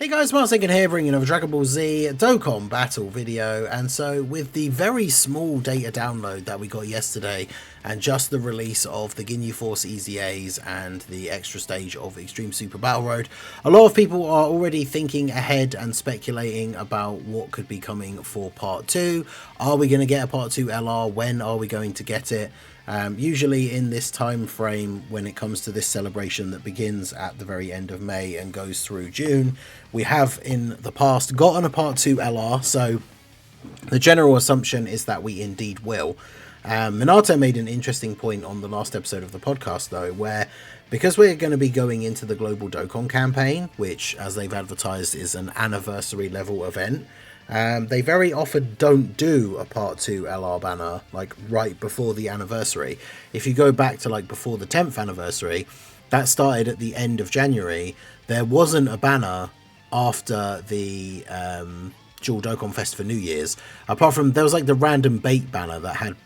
Hey guys, Mark here, bringing another Dragon Ball Z Dokkan Battle video. And so with the very small data download that we got yesterday and just the release of the Ginyu Force EZAs and the extra stage of Extreme Super Battle Road, a lot of people are already thinking ahead and speculating about what could be coming for part 2. Are we going to get a part 2 LR? When are we going to get it? Usually in this time frame, when it comes to this celebration that begins at the very end of May and goes through June, we have in the past gotten a part 2 LR, so the general assumption is that we indeed will. Minato made an interesting point on the last episode of the podcast though, where because we're going to be going into the Global Dokkan campaign, which as they've advertised is an anniversary level event, they very often don't do a part 2 LR banner like right before the anniversary. If you go back to like before the 10th anniversary, that started at the end of January. There wasn't a banner after the Dual Dokkan Fest for New Year's, apart from there was like the random bait banner that had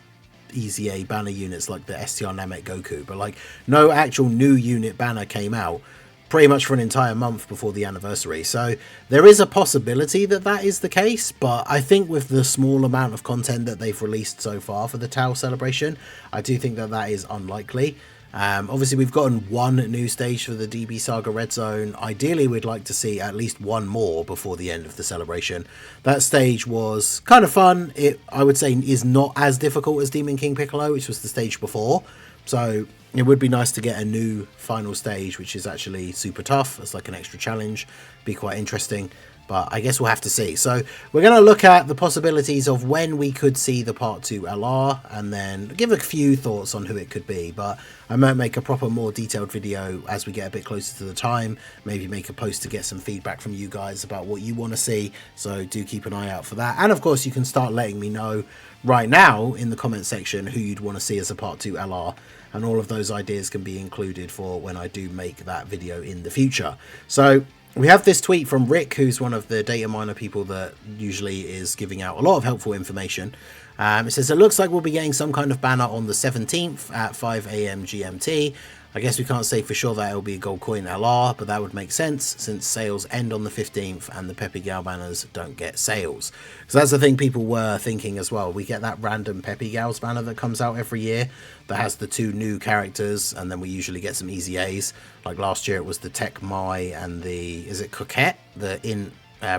EZA banner units like the STR Namek Goku, but like no actual new unit banner came out pretty much for an entire month before the anniversary. So there is a possibility that that is the case, but I think with the small amount of content that they've released so far for the Tau celebration, I do think that that is unlikely. Obviously we've gotten one new stage for the DB Saga Red Zone. Ideally we'd like to see at least one more before the end of the celebration. That stage was kind of fun. It, I would say, is not as difficult as Demon King Piccolo, which was the stage before. So it would be nice to get a new final stage, which is actually super tough. It's like an extra challenge. Be quite interesting. But I guess we'll have to see. So we're going to look at the possibilities of when we could see the Part 2 LR and then give a few thoughts on who it could be. But I might make a proper, more detailed video as we get a bit closer to the time. Maybe make a post to get some feedback from you guys about what you want to see. So do keep an eye out for that. And of course, you can start letting me know right now in the comment section who you'd want to see as a Part 2 LR. And all of those ideas can be included for when I do make that video in the future. So we have this tweet from Rick, who's one of the data miner people that usually is giving out a lot of helpful information. It says, it looks like we'll be getting some kind of banner on the 17th at 5 AM GMT. I guess we can't say for sure that it'll be a gold coin LR, but that would make sense since sales end on the 15th and the Pepe Gal banners don't get sales. So that's the thing people were thinking as well. We get that random Pepe Gals banner that comes out every year that has the 2 new characters, and then we usually get some EZAs. Like last year it was the Tech Mai and the, is it Coquette? The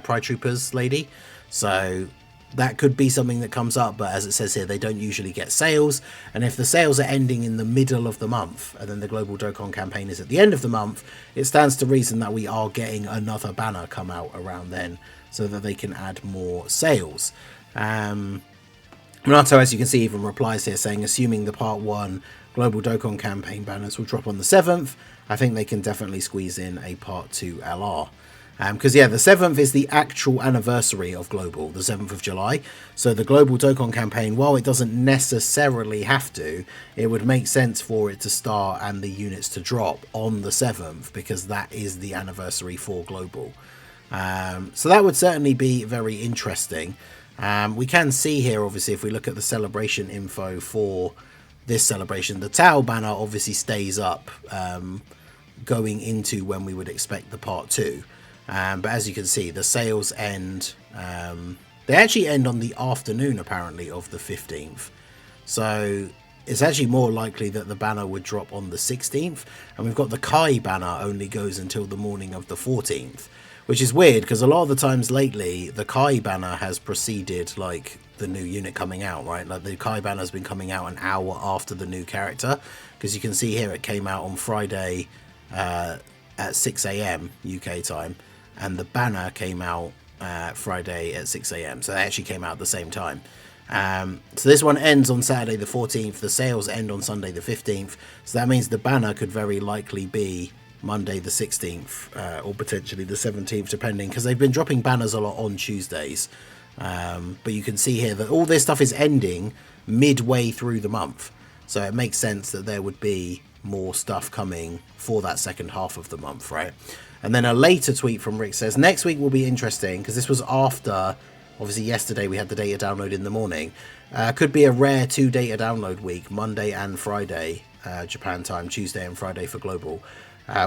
Pride Troopers lady. So that could be something that comes up, but as it says here, they don't usually get sales. And if the sales are ending in the middle of the month and then the Global Dokkan campaign is at the end of the month, it stands to reason that we are getting another banner come out around then so that they can add more sales. Minato, as you can see, even replies here saying, assuming the Part 1 Global Dokkan campaign banners will drop on the 7th, I think they can definitely squeeze in a Part 2 LR. Because yeah, the 7th is the actual anniversary of Global, the 7th of July. So the Global Dokkan campaign, while it doesn't necessarily have to, it would make sense for it to start and the units to drop on the 7th, because that is the anniversary for Global. So that would certainly be very interesting. We can see here, obviously, if we look at the celebration info for this celebration, the Tau banner obviously stays up going into when we would expect the Part 2. But as you can see, the sales end, they actually end on the afternoon, apparently, of the 15th. So it's actually more likely that the banner would drop on the 16th. And we've got the Kai banner only goes until the morning of the 14th, which is weird because a lot of the times lately, the Kai banner has preceded like the new unit coming out, right? Like the Kai banner has been coming out an hour after the new character, because you can see here it came out on Friday at 6 AM UK time. And the banner came out Friday at 6 AM. So they actually came out at the same time. So this one ends on Saturday the 14th. The sales end on Sunday the 15th. So that means the banner could very likely be Monday the 16th or potentially the 17th, depending. Because they've been dropping banners a lot on Tuesdays. But you can see here that all this stuff is ending midway through the month. So it makes sense that there would be more stuff coming for that second half of the month, right? And then a later tweet from Rick says, next week will be interesting, because this was after, obviously yesterday we had the data download in the morning. Could be a rare 2 data download week, Monday and Friday, Japan time, Tuesday and Friday for Global.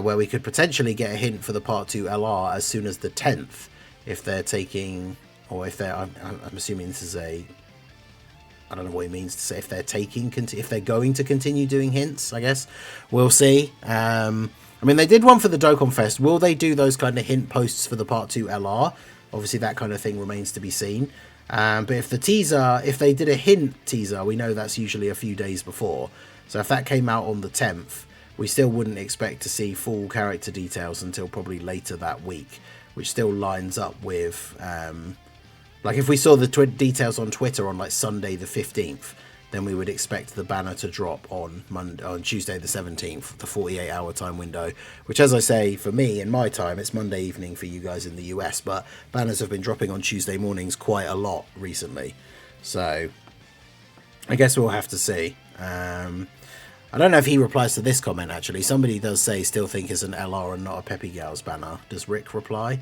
where we could potentially get a hint for the Part 2 LR as soon as the 10th, if they're taking, or if they're, I'm assuming this is a, I don't know what it means to say, if they're taking, if they're going to continue doing hints, I guess. We'll see. I mean, they did one for the Dokkan Fest. Will they do those kind of hint posts for the Part 2 LR? Obviously, that kind of thing remains to be seen. But if the teaser, if they did a hint teaser, we know that's usually a few days before. So if that came out on the 10th, we still wouldn't expect to see full character details until probably later that week, which still lines up with... like if we saw the details on Twitter on like Sunday the 15th, then we would expect the banner to drop on Tuesday the 17th, the 48-hour time window, which, as I say, for me, in my time, it's Monday evening for you guys in the US, but banners have been dropping on Tuesday mornings quite a lot recently. So I guess we'll have to see. I don't know if he replies to this comment, actually. Somebody does say still think it's an LR and not a Peppy Gals banner. Does Rick reply?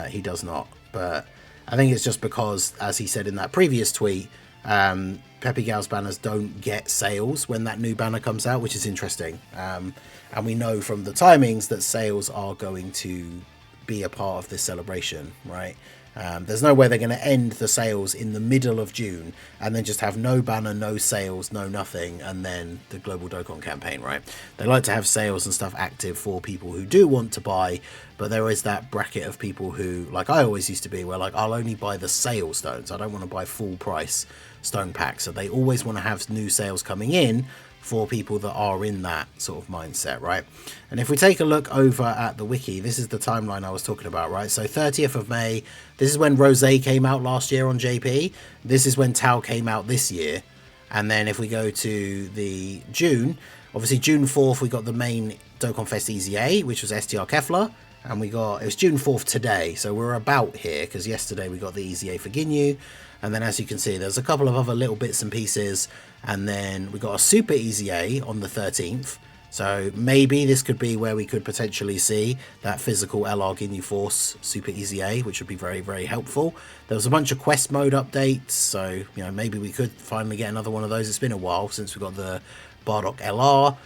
He does not, but... I think it's just because, as he said in that previous tweet, Peppy Gals banners don't get sales when that new banner comes out, which is interesting. And we know from the timings that sales are going to be a part of this celebration, right? There's no way they're going to end the sales in the middle of June and then just have no banner, no sales, no nothing, and then the Global Dokkan campaign, right? They like to have sales and stuff active for people who do want to buy, but there is that bracket of people who, like I always used to be, where like I'll only buy the sale stones. I don't want to buy full price stone packs. So they always want to have new sales coming in for people that are in that sort of mindset, right? And if we take a look over at the wiki, this is the timeline I was talking about, right? So 30th of May, this is when Rosé came out last year on JP. This is when Tau came out this year. And then if we go to the June, obviously June 4th, we got the main Dokkan Fest EZA, which was STR Kefla. And it was June 4th today, so we're about here, because yesterday we got the EZA for Ginyu. And then as you can see, there's a couple of other little bits and pieces. And then we got a Super EZA on the 13th. So maybe this could be where we could potentially see that physical LR Ginyu Force Super EZA, which would be very, very helpful. There was a bunch of quest mode updates, so you know maybe we could finally get another one of those. It's been a while since we got the Bardock LR.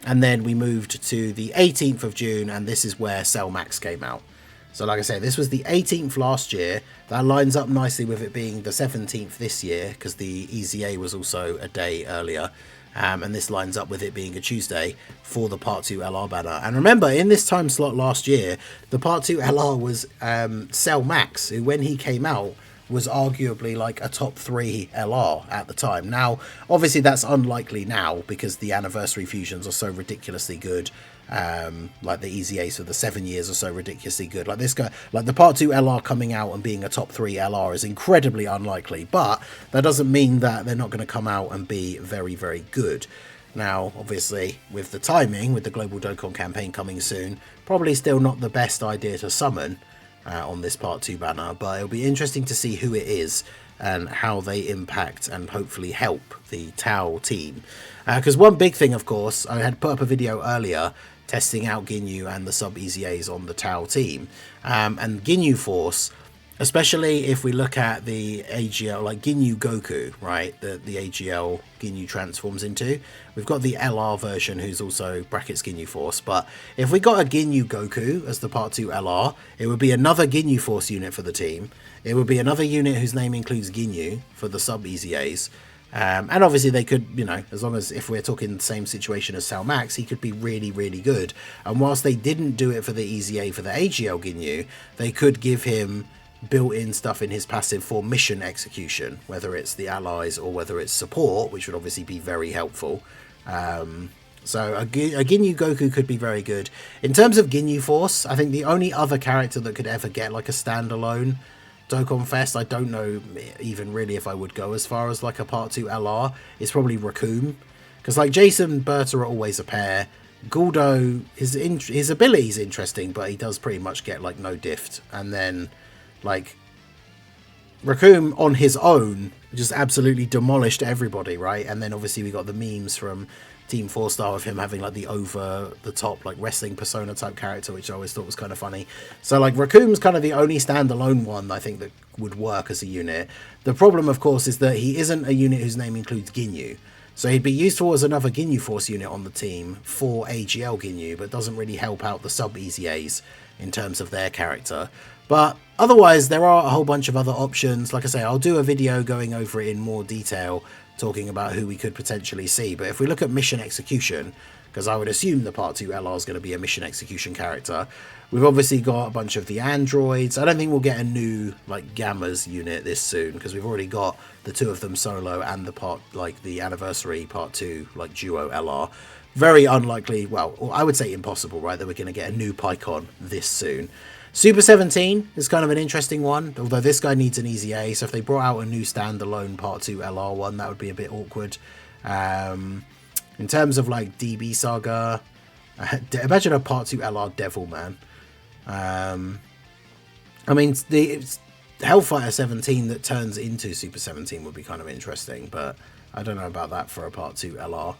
And then we moved to the 18th of June, and this is where Cell Max came out. So like I say, this was the 18th last year. That lines up nicely with it being the 17th this year, because the EZA was also a day earlier. And this lines up with it being a Tuesday for the Part 2 LR banner. And remember, in this time slot last year, the Part 2 LR was Cell Max, who when he came out, was arguably like a top 3 LR at the time. Now, obviously that's unlikely now because the anniversary fusions are so ridiculously good. Like the EZAs for the 7 years are so ridiculously good. Like this guy, like the Part 2 LR coming out and being a top 3 LR is incredibly unlikely, but that doesn't mean that they're not going to come out and be very, very good. Now, obviously, with the timing, with the Global Dokkan campaign coming soon, probably still not the best idea to summon on this Part 2 banner, but it'll be interesting to see who it is and how they impact and hopefully help the Tau team. Because one big thing, of course, I had put up a video earlier testing out Ginyu and the sub EZAs on the Tau team. And Ginyu Force, especially if we look at the AGL, like Ginyu Goku, right, the AGL Ginyu transforms into. We've got the LR version, who's also brackets Ginyu Force, but if we got a Ginyu Goku as the Part 2 LR, it would be another Ginyu Force unit for the team. It would be another unit whose name includes Ginyu for the sub EZAs. And obviously they could, you know, as long as if we're talking the same situation as Cell Max, he could be really, really good. And whilst they didn't do it for the EZA for the AGL Ginyu, they could give him built-in stuff in his passive for mission execution, whether it's the allies or whether it's support, which would obviously be very helpful. So a Ginyu Goku could be very good. In terms of Ginyu Force, I think the only other character that could ever get like a standalone Dokkan Fest, I don't know even really if I would go as far as like a Part 2 LR, is probably Raccoon. Because like Jason and Berta are always a pair. Guldo, his ability is interesting, but he does pretty much get like no diff. And then like Raccoon on his own just absolutely demolished everybody, right? And then obviously we got the memes from Team 4-Star of him having like the over the top like wrestling persona type character, which I always thought was kind of funny. So like Raccoon's kind of the only standalone one I think that would work as a unit. The problem of course is that he isn't a unit whose name includes Ginyu. So he'd be useful as another Ginyu Force unit on the team for AGL Ginyu, but doesn't really help out the sub EZAs in terms of their character. But otherwise, there are a whole bunch of other options. Like I say, I'll do a video going over it in more detail, talking about who we could potentially see. But if we look at mission execution, because I would assume the Part 2 LR is going to be a mission execution character, we've obviously got a bunch of the androids. I don't think we'll get a new like Gammas unit this soon, because we've already got the two of them solo and the anniversary Part 2 like duo LR. Very unlikely, well, I would say impossible, right, that we're going to get a new Pycon this soon. Super 17 is kind of an interesting one, although this guy needs an EZA, so if they brought out a new standalone Part 2 LR one, that would be a bit awkward. In terms of like DB Saga, imagine a Part 2 LR Devil, man. I mean, it's Hellfighter 17 that turns into Super 17 would be kind of interesting, but I don't know about that for a Part 2 LR.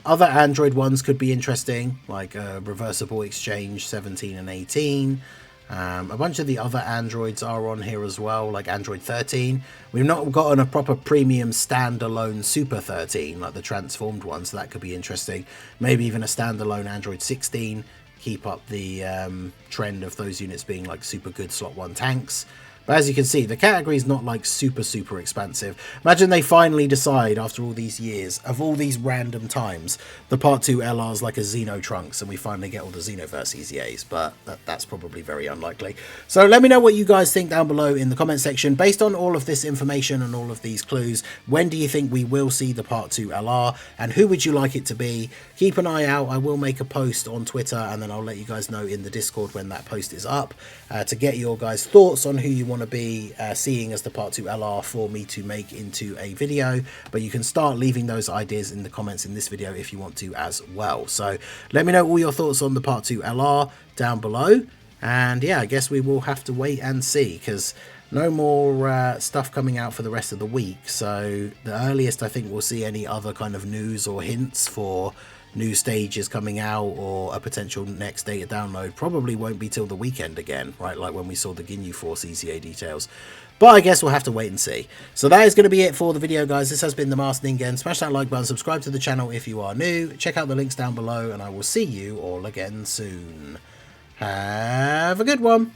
Other Android ones could be interesting, like Reversible Exchange 17 and 18. A bunch of the other androids are on here as well, like Android 13. We've not gotten a proper premium standalone Super 13, like the transformed one, so that could be interesting. Maybe even a standalone Android 16. Keep up the trend of those units being like super good slot 1 tanks. But as you can see, the category is not like super expansive. Imagine they finally decide after all these years, of all these random times, the Part 2 LR is like a Xeno Trunks and we finally get all the Xenoverse EZAs, but that's probably very unlikely. So let me know what you guys think down below in the comment section. Based on all of this information and all of these clues, when do you think we will see the Part 2 LR and who would you like it to be? Keep an eye out. I will make a post on Twitter and then I'll let you guys know in the Discord when that post is up to get your guys' thoughts on who you want to be seeing as the Part 2 LR for me to make into a video. But you can start leaving those ideas in the comments in this video if you want to as well. So let me know all your thoughts on the Part 2 LR down below. And yeah, I guess we will have to wait and see, because no more stuff coming out for the rest of the week. So the earliest I think we'll see any other kind of news or hints for new stages coming out or a potential next data download probably won't be till the weekend again, right? Like when we saw the Ginyu Force ECA details. But I guess we'll have to wait and see. So that is going to be it for the video, guys. This has been the Masked Ningen. Smash that like button, subscribe to the channel if you are new. Check out the links down below, and I will see you all again soon. Have a good one.